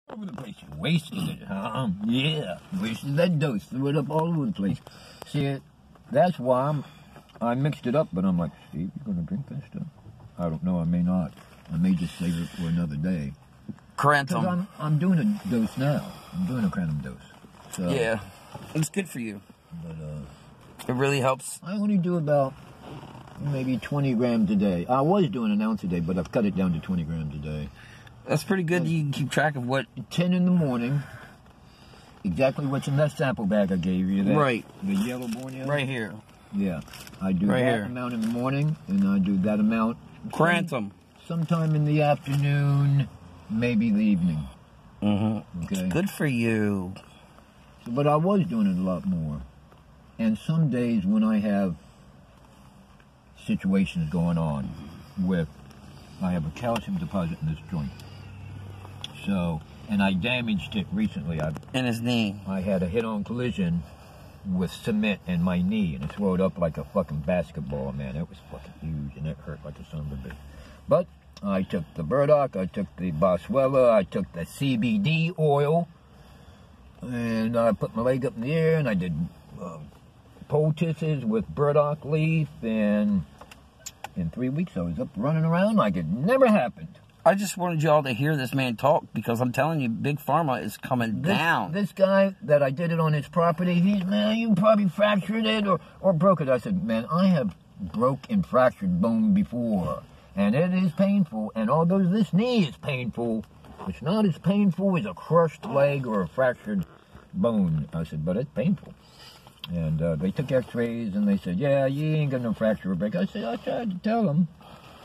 Over the place. You wasted it. Yeah. Wasted that dose. Threw it up all over the place. See, that's why I mixed it up, but I'm like, Steve, you going to drink this stuff? I don't know. I may not. I may just save it for another day. Krantom. I'm doing a dose now. I'm doing a Krantom dose. So, yeah. It's good for you. But, it really helps. I only do about maybe 20 grams a day. I was doing an ounce a day, but I've cut it down to 20 grams a day. That's pretty good. You can keep track of what... 10 in the morning. Exactly what's in that sample bag I gave you. That, right. The yellow Borneo. Right here. Yeah. I do right that here. amount in the morning, and I do that amount... Krantom. Sometime in the afternoon, maybe the evening. Mm-hmm. Okay. Good for you. So, but I was doing it a lot more. And some days when I have situations going on with... I have a calcium deposit in this joint. So, and I damaged it recently. In his knee. I had a head-on collision with cement in my knee, and it swelled up like a fucking basketball, man. It was fucking huge, and it hurt like a son of a bitch. But I took the burdock, I took the boswellia, I took the CBD oil, and I put my leg up in the air, and I did poultices with burdock leaf, and in 3 weeks I was up running around like it never happened. I just wanted y'all to hear this man talk because I'm telling you, Big Pharma is coming down. This guy that I did it on his property, he's, man, you probably fractured it or broke it. I said, man, I have broke and fractured bone before, and it is painful. And although this knee is painful, it's not as painful as a crushed leg or a fractured bone. I said, but it's painful. And they took x-rays, and they said, yeah, you ain't got no fracture or break. I said, I tried to tell them.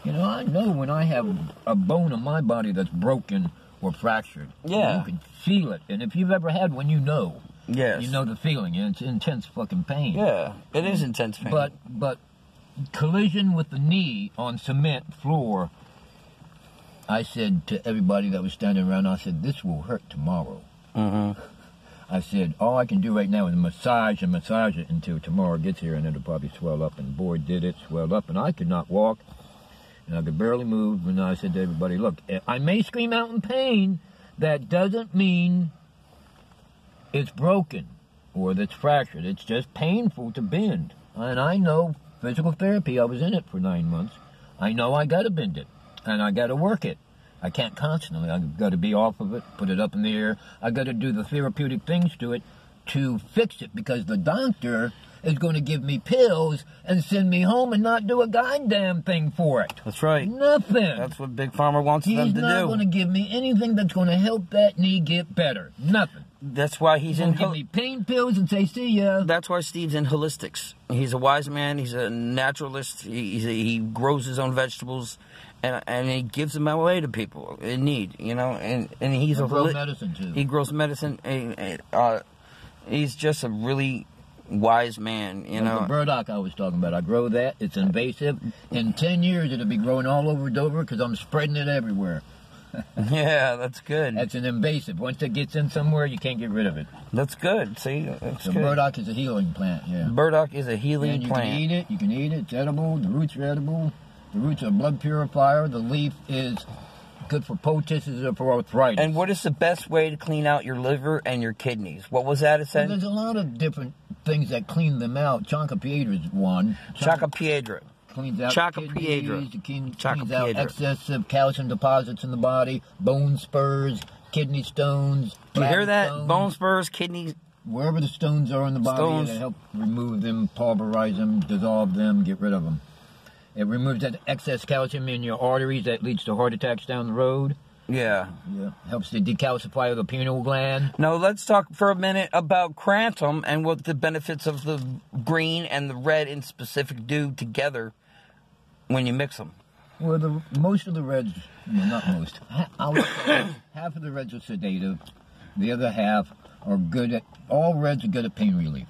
You know, I know when I have a bone in my body that's broken or fractured. Yeah. You can feel it. And if you've ever had one, you know. Yes. You know the feeling. And it's intense fucking pain. Yeah, it is intense pain. But collision with the knee on cement floor, I said to everybody that was standing around, I said, this will hurt tomorrow. Mm-hmm. I said, all I can do right now is massage it until tomorrow gets here, and it'll probably swell up. And boy, did it swell up. And I could not walk. And I could barely move, and I said to everybody, look, I may scream out in pain. That doesn't mean it's broken or that it's fractured. It's just painful to bend. And I know physical therapy, I was in it for 9 months. I know I got to bend it, and I got to work it. I can't constantly. I've got to be off of it, put it up in the air. I got to do the therapeutic things to it to fix it, because the doctor is going to give me pills and send me home and not do a goddamn thing for it. That's right. Nothing. That's what Big Pharma wants them to do. He's not going to give me anything that's going to help that knee get better. Nothing. That's why he's going to give me pain pills and say, see ya. That's why Steve's in holistics. He's a wise man. He's a naturalist. He grows his own vegetables, and he gives them away to people in need, you know. And he's a grows medicine, too. He grows medicine. He's just a really wise man, you know. The burdock I was talking about, I grow that. It's invasive. In 10 years, it'll be growing all over Dover because I'm spreading it everywhere. Yeah, that's good. That's an invasive. Once it gets in somewhere, you can't get rid of it. That's good. See, that's good. Burdock is a healing plant, yeah. Burdock is a healing plant. You can eat it. You can eat it. It's edible. The roots are edible. The roots are a blood purifier. The leaf is good for poultices or for arthritis. And what is the best way to clean out your liver and your kidneys? What was that, it said? Well, there's a lot of different things that clean them out. Chancapiedra is one. Chancapiedra. Cleans out Chancapiedra. Cleans out excessive calcium deposits in the body, bone spurs, kidney stones. You hear that? Stones. Bone spurs, kidneys. Wherever the stones are in the body, it'll help remove them, pulverize them, dissolve them, get rid of them. It removes that excess calcium in your arteries that leads to heart attacks down the road. Yeah. Helps to decalcify the pineal gland. Now, let's talk for a minute about Krantom and what the benefits of the green and the red in specific do together when you mix them. Well, most of the reds, well, not most, half of the reds are sedative. The other half are good at, all reds are good at pain relief.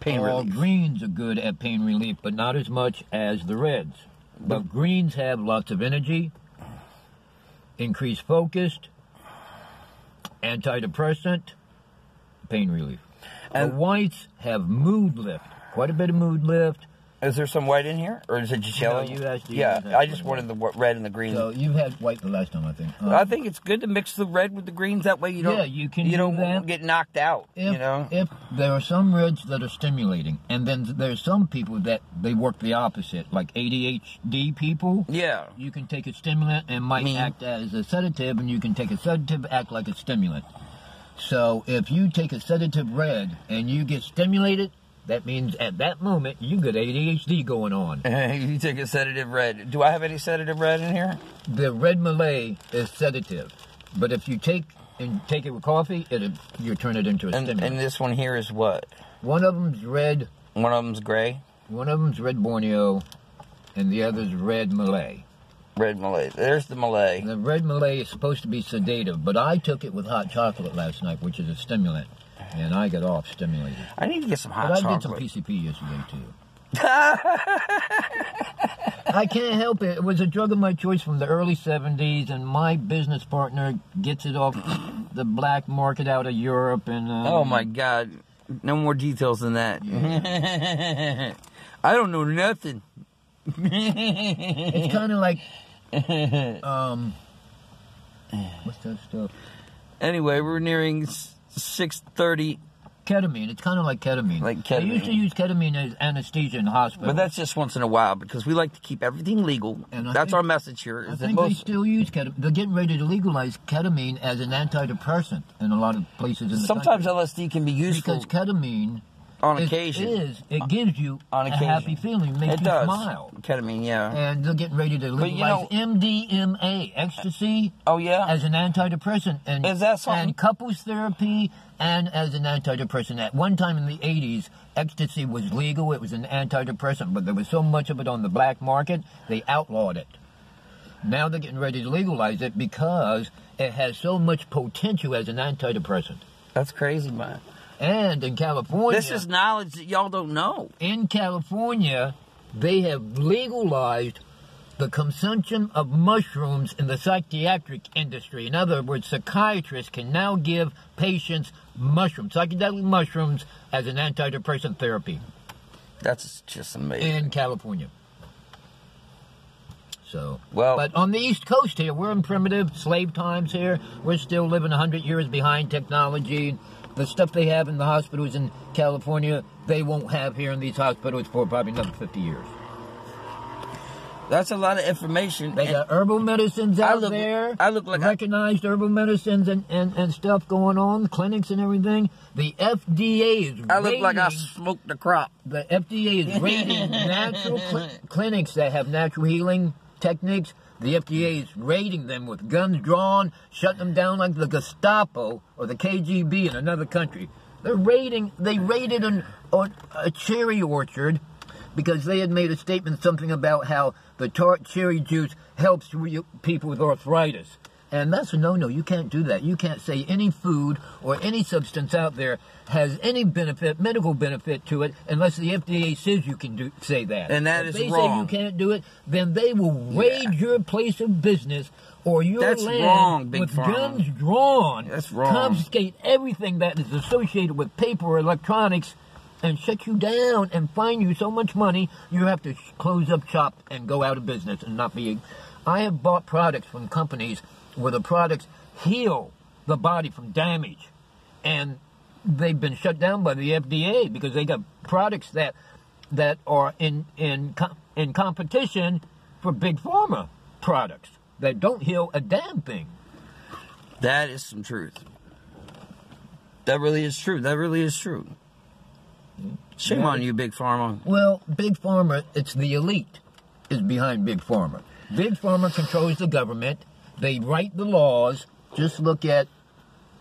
All greens are good at pain relief, but not as much as the reds. But greens have lots of energy, increased focus, antidepressant, pain relief. And the whites have mood lift, quite a bit of mood lift, Is there some white in here, or is it just yellow? No, you actually. Yeah, I just wanted the red and the green. So you had white the last time, I think. I think it's good to mix the red with the greens. That way you don't. Yeah, you can. Don't get knocked out. If there are some reds that are stimulating, and then there's some people that they work the opposite, like ADHD people. Yeah. You can take a stimulant and might act as a sedative, and you can take a sedative, act like a stimulant. So if you take a sedative red and you get stimulated, that means at that moment you got ADHD going on. You take a sedative red. Do I have any sedative red in here? The red Malay is sedative, but if you take it with coffee, you turn it into a stimulant. And this one here is what? One of them's red. One of them's gray. One of them's red Borneo, and the other's red Malay. Red Malay. There's the Malay. The red Malay is supposed to be sedative, but I took it with hot chocolate last night, which is a stimulant. And I got off stimulated. I need to get some hot chocolate. But I did some PCP yesterday, too. I can't help it. It was a drug of my choice from the early 70s, and my business partner gets it off the black market out of Europe. And oh, my God. No more details than that. Yeah. I don't know nothing. It's kind of like... what's that stuff? Anyway, we're nearing 6:30. Ketamine. It's kind of like ketamine. They used to use ketamine as anesthesia in the hospital. But that's just once in a while because we like to keep everything legal. And that's our message here. I think they still use ketamine. They're getting ready to legalize ketamine as an antidepressant in a lot of places in the Sometimes country. LSD can be useful. Because ketamine... On occasion. It gives you a happy feeling. It makes you smile. Ketamine, yeah. And they're getting ready to legalize MDMA, ecstasy. Oh, yeah? As an antidepressant. And, is that something? And couples therapy and as an antidepressant. At one time in the 80s, ecstasy was legal. It was an antidepressant. But there was so much of it on the black market, they outlawed it. Now they're getting ready to legalize it because it has so much potential as an antidepressant. That's crazy, man. And in California... This is knowledge that y'all don't know. In California, they have legalized the consumption of mushrooms in the psychiatric industry. In other words, psychiatrists can now give patients psychedelic mushrooms, as an antidepressant therapy. That's just amazing. In California. So, but on the East Coast here, we're in primitive slave times here. We're still living 100 years behind technology. The stuff they have in the hospitals in California, they won't have here in these hospitals for probably another 50 years. That's a lot of information. They got herbal medicines out there. I look like recognized herbal medicines and stuff going on, clinics and everything. The FDA is I look like I smoked the crop. The FDA is rating natural clinics that have natural healing techniques. The FDA is raiding them with guns drawn, shutting them down like the Gestapo or the KGB in another country. They raided on a cherry orchard because they had made a statement, something about how the tart cherry juice helps people with arthritis. And that's a no-no. You can't do that. You can't say any food or any substance out there has any benefit, medical benefit to it, unless the FDA says you can say that. And that is wrong. If they say you can't do it, then they will raid your place of business or your land with guns drawn. That's wrong. Confiscate everything that is associated with paper or electronics and shut you down and fine you so much money you have to close up shop and go out of business and not be... I have bought products from companies where the products heal the body from damage, and they've been shut down by the FDA because they got products that are in competition for big pharma products that don't heal a damn thing. That is some truth. That really is true. That really is true. Shame on you, Big Pharma. Well, Big Pharma, it's the elite is behind Big Pharma. Big Pharma controls the government. They write the laws. Just look at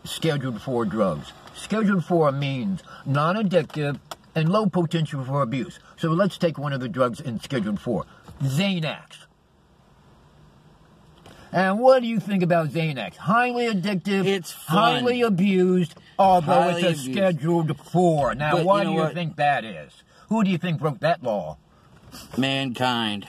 Schedule 4 drugs. Schedule 4 means non-addictive and low potential for abuse. So let's take one of the drugs in Schedule 4. Xanax. And what do you think about Xanax? Highly addictive, it's fun. Highly abused, although it's a Scheduled 4. Now, what do you think that is? Who do you think broke that law? Mankind.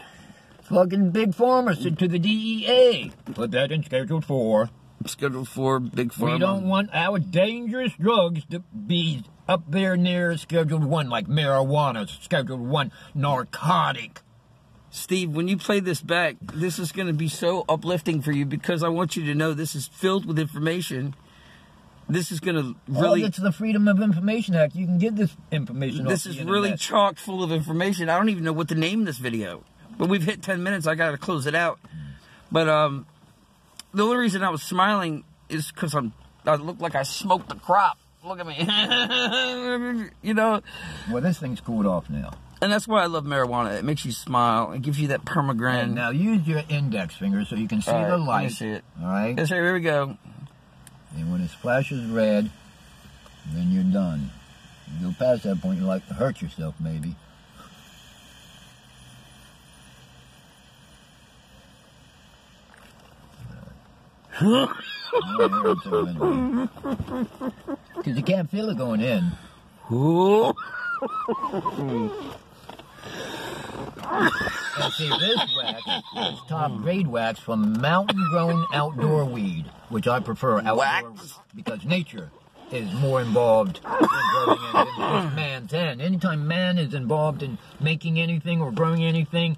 Fucking Big Pharma said to the DEA, put that in Schedule 4. scheduled for Big Pharma. We don't want our dangerous drugs to be up there near Schedule 1, like marijuana, Schedule 1, narcotic. Steve, when you play this back, this is going to be so uplifting for you because I want you to know this is filled with information. This is going to really... Oh, it's the Freedom of Information Act. You can get this information This is really chock full of information. I don't even know what to name this video. But we've hit 10 minutes. I got to close it out. But the only reason I was smiling is because I look like I smoked the crop. Look at me. You know? Well, this thing's cooled off now. And that's why I love marijuana. It makes you smile. It gives you that permagrin. And now use your index finger so you can see the light. Let me see it. All right? Yes, sir. Here we go. And when it splashes red, then you're done. You go past that point, you like to hurt yourself, maybe. Because you can't feel it going in. And see, this wax is top grade wax from mountain-grown outdoor weed, which I prefer outdoor because nature is more involved in growing it than just man's hand. Anytime man is involved in making anything or growing anything,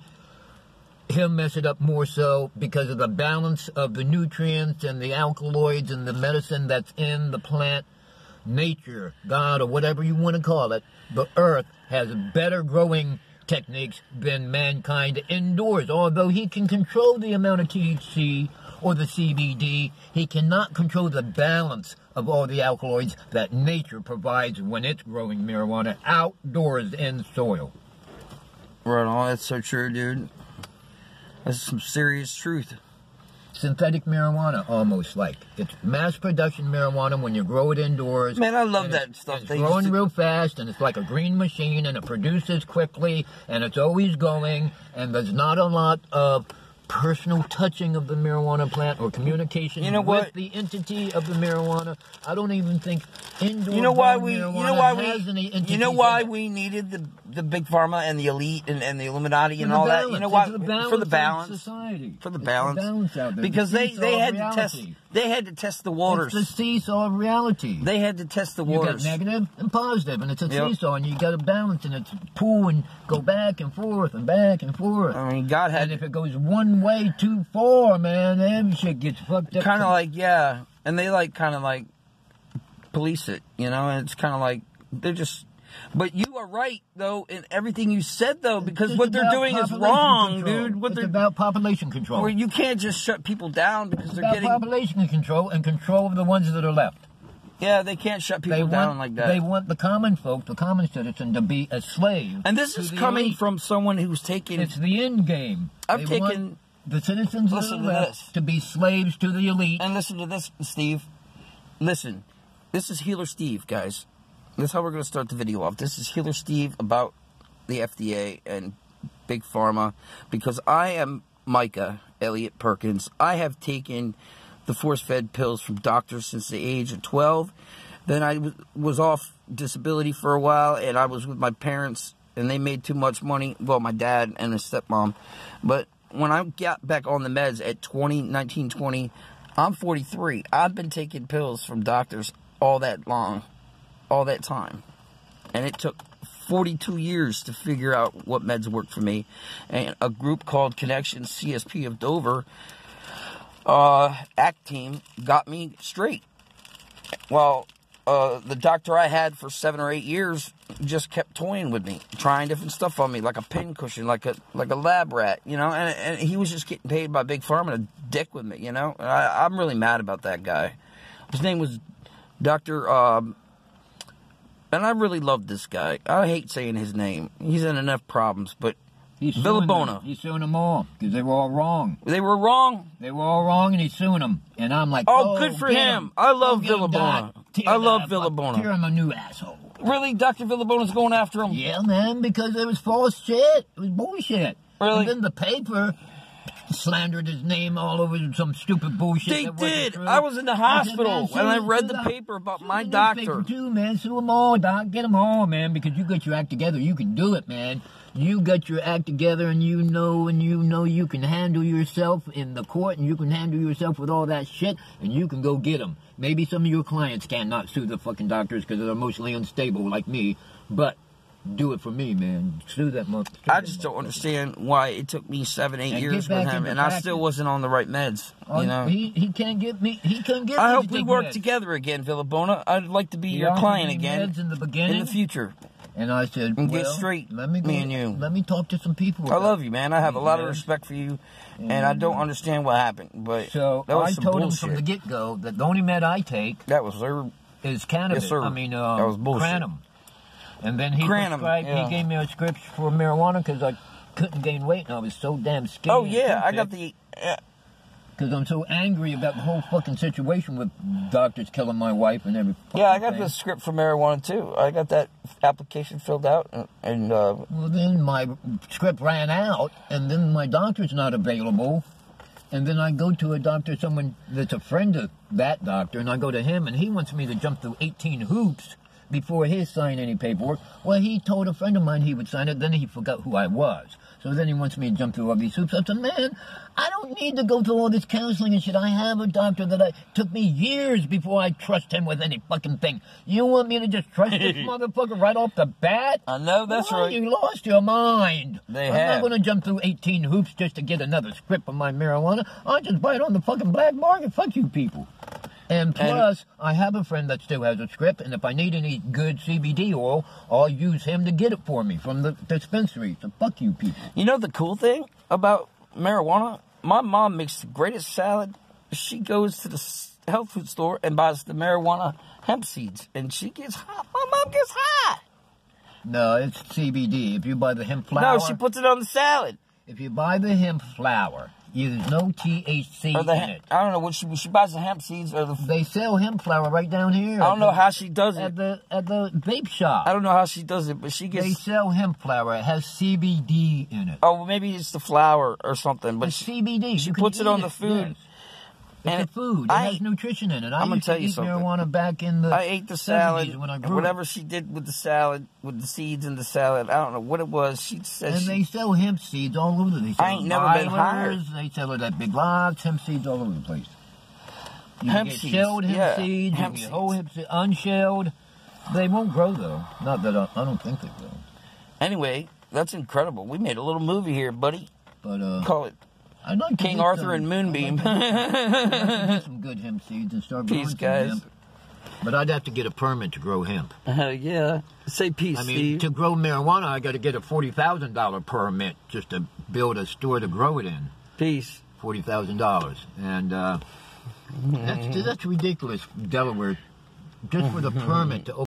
he'll mess it up more so because of the balance of the nutrients and the alkaloids and the medicine that's in the plant. Nature, God, or whatever you want to call it, the earth has better growing techniques than mankind indoors. Although he can control the amount of THC or the CBD, he cannot control the balance of all the alkaloids that nature provides when it's growing marijuana outdoors in soil. Right on, that's so true, dude. That's some serious truth. Synthetic marijuana, almost like. It's mass production marijuana when you grow it indoors. Man, I love that stuff. It's growing real fast, and it's like a green machine, and it produces quickly, and it's always going, and there's not a lot of personal touching of the marijuana plant or communication with the entity of the marijuana. I don't even think indoor marijuana has any entity. You know why we needed the big pharma and the elite and the Illuminati and all that? You know why? For the balance. For the balance. Out there. Because they had to test. They had to test the waters. It's the seesaw of reality. They had to test the waters. You got negative and positive, and it's a seesaw, and you got to balance, and it's pull and go back and forth and back and forth. I mean, God had. And if it goes one way too far, man, every shit gets fucked up. Kind of like, yeah, and they kind of police it, you know. And it's kind of like they're just. But you are right, though, in everything you said, though, because what they're doing is wrong, dude. It's about population control. Where you can't just shut people down because they're getting... population control and control of the ones that are left. Yeah, they can't shut people down like that. They want the common folk, the common citizen, to be a slave. And this is coming from someone who's taken... It's the end game. I've taken... the citizens that are left to be slaves to the elite. And listen to this, Steve. Listen. This is Healer Steve, guys. That's how we're going to start the video off. This is Healer Steve about the FDA and Big Pharma. Because I am Micah Elliott Perkins. I have taken the force-fed pills from doctors since the age of 12. Then I was off disability for a while, and I was with my parents, and they made too much money. Well, my dad and his stepmom. But when I got back on the meds at 1920, I'm 43. I've been taking pills from doctors all that long. All that time. And it took 42 years to figure out what meds worked for me. And a group called Connection CSP of Dover, ACT team, got me straight. Well, the doctor I had for 7 or 8 years just kept toying with me, trying different stuff on me, like a pincushion, like a lab rat, you know, and he was just getting paid by Big Pharma to dick with me, you know. And I'm really mad about that guy. His name was Dr. And I really love this guy. I hate saying his name. He's in enough problems, but Villabona. He's suing them all because they were all wrong. They were wrong? They were all wrong, and he's suing them. And I'm like, oh good for him. I love Villabona. I love Villabona. Tear him a new asshole. Really? Dr. Villabona's going after him? Yeah, man, because it was false shit. It was bullshit. Really? And then the paper slandered his name all over some stupid bullshit. They did. I was in the hospital and I read the paper about my doctor. Too, man. Sue them all, doc. Get them all, man, because you got your act together. You can do it, man. you got your act together, and you know you can handle yourself in the court, and you can handle yourself with all that shit, and you can go get them. Maybe some of your clients cannot sue the fucking doctors because they're emotionally unstable like me, but do it for me, man. Sue that motherfucker. I just don't understand why it took me 7-8 years with him, and I still wasn't on the right meds. You know, he can't get me. He can't get me. I hope we work together again, Villabona. I'd like to be your client again in the beginning, in the future. And I said, and get straight. Let me me and you. Let me talk to some people. I love you, man. I have a lot of respect for you, and I don't understand what happened. But so that was I some told bullshit. him from the get-go that the only med I take is cannabis. Yes, sir. I mean, that was bullshit. Krantom. And then he he gave me a script for marijuana because I couldn't gain weight and I was so damn skinny. Oh yeah, I got the. Because I'm so angry about the whole fucking situation with doctors killing my wife and everything. Yeah, I got the script for marijuana too. I got that application filled out, and well, then my script ran out, and then my doctor's not available, and then I go to a doctor, someone that's a friend of that doctor, and I go to him, and he wants me to jump through 18 hoops before he signed any paperwork. Well, he told a friend of mine he would sign it, then he forgot who I was. So then he wants me to jump through all these hoops. I said, man, I don't need to go through all this counseling and shit. I have a doctor that took me years before I trust him with any fucking thing. You want me to just trust this motherfucker right off the bat? I know, that's right. You lost your mind. I'm not going to jump through 18 hoops just to get another script of my marijuana. I'll just buy it on the fucking black market. Fuck you people. And plus, I have a friend that still has a script, and if I need any good CBD oil, I'll use him to get it for me from the dispensary. So fuck you people. You know the cool thing about marijuana? My mom makes the greatest salad. She goes to the health food store and buys the marijuana hemp seeds, and she gets hot. My mom gets hot. No, it's CBD. If you buy the hemp flour... No, she puts it on the salad. If you buy the hemp flour... There's no THC in it. I don't know what she buys the hemp seeds or the. They sell hemp flour right down here. I don't know how she does it at the vape shop. I don't know how she does it, but she gets. They sell hemp flour. It has CBD in it. Oh, well, maybe it's the flour or something, but CBD. She puts it on the food. Yes. It's a food. It has nutrition in it. I'm gonna tell you something. Marijuana back in the. I ate the salad. When I grew whatever up. she did with the salad, with the seeds in the salad, I don't know what it was. She said. And they sell hemp seeds all over. They sell I ain't never been hired. They sell it at Big Lots. Hemp seeds all over the place. You hemp get seeds. shelled hemp seeds. Hemp you seeds. get whole hemp seeds. Unshelled. They won't grow though. Not that I don't think they will. Anyway, that's incredible. We made a little movie here, buddy. But call it. I'd like King Arthur and Moonbeam. I'd like to get some good hemp seeds and start growing some hemp. But I'd have to get a permit to grow hemp. Yeah. Say peace, I mean, Steve. to grow marijuana, I got to get a $40,000 permit just to build a store to grow it in. Peace. $40,000. And that's ridiculous, Delaware. Just for the permit to open